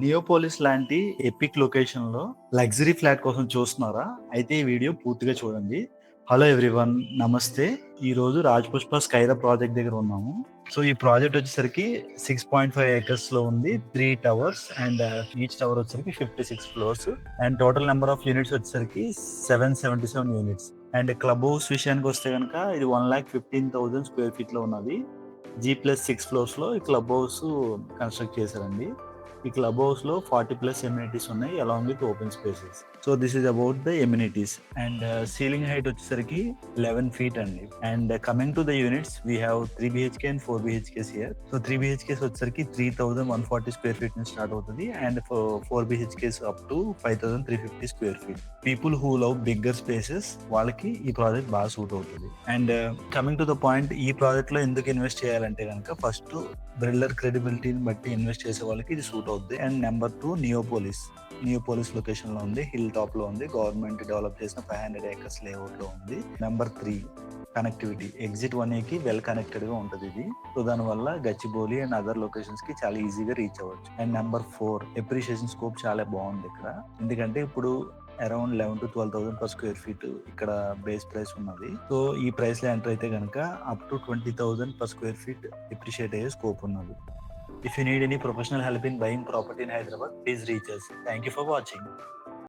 Neopolis లాంటి epic లొకేషన్‌లో luxury flat కోసం చూస్తున్నారా? అయితే ఈ వీడియో పూర్తిగా చూడండి. హలో ఎవ్రీవన్ నమస్తే. ఈరోజు రాజపుష్ప స్కైరా ప్రాజెక్ట్ దగ్గర ఉన్నాము. సో, ఈ ప్రాజెక్ట్ వచ్చేసరికి 6.5 ఏకర్స్‌లో ఉంది. 3 టవర్స్ అండ్ ఈచ్ టవర్ వచ్చేసరికి 56 floors and total number of units వచ్చేసరికి 777 యూనిట్స్. అండ్ క్లబ్ హౌస్ విషయానికొస్తే గనక ఇది 1,15,000 స్క్వేర్ ఫీట్‌లో ఉన్నది. G+6 ఫ్లోర్స్‌లో ఈ క్లబ్ హౌస్ కన్‌స్ట్రక్ట్ చేశారండి. ఈ క్లబ్ హౌస్‌లో 40+ ఎమ్యూనిటీస్ ఉన్నాయి along with open spaces. So, this is about the amenities and ceiling height వచ్చేసరికి 11 ఫీట్ అండి. And coming to the units we have 3 BHK and 4 BHKs here. So, 3 BHKs వచ్చేసరికి 3,140 square feet నుంచి start అవుతది and 4 BHKs up to 5,350 square feet. People who love bigger spaces వాళ్ళకి ఈ project బాగా suit అవుతది. And coming to the point, ఈ project లో ఎందుకు ఇన్వెస్ట్ చేయాలంటే కనుక ఫస్ట్ బిల్డర్ క్రెడిబిలిటీని బట్టి ఇన్వెస్ట్ చేసే వాళ్ళకి ఇది సూట్ అవుద్ది. అండ్ నెంబర్ 2 నియోపోలిస్ లొకేషన్ లో ఉంది, హిల్ టాప్ లో ఉంది, గవర్నమెంట్ డెవలప్ చేసిన 500 ఏకర్స్ లేఅవుట్ లో ఉంది. నెంబర్ 3 కనెక్టివిటీ, ఎగ్జిట్ 1A కి వెల్ కనెక్టెడ్ గా ఉంటది ఇది. సో దానివల్ల గచ్చిబౌలి అండ్ అదర్ లొకేషన్స్ కి చాలా ఈజీగా రీచ్ అవ్వచ్చు. అండ్ నెంబర్ 4 ఎప్రిషియేషన్ స్కోప్ చాలా బాగుంది ఇక్కడ. ఎందుకంటే ఇప్పుడు around 11 to 12,000 per square feet ఇక్కడ బేస్ ప్రైస్ ఉన్నది. సో ఈ ప్రైస్ లో ఎంటర్ అయితే కనుక up to 20,000 per square feet appreciate అయ్యే స్కోప్ ఉన్నది. If you need any professional help in buying property in Hyderabad, please reach us. Thank you for watching.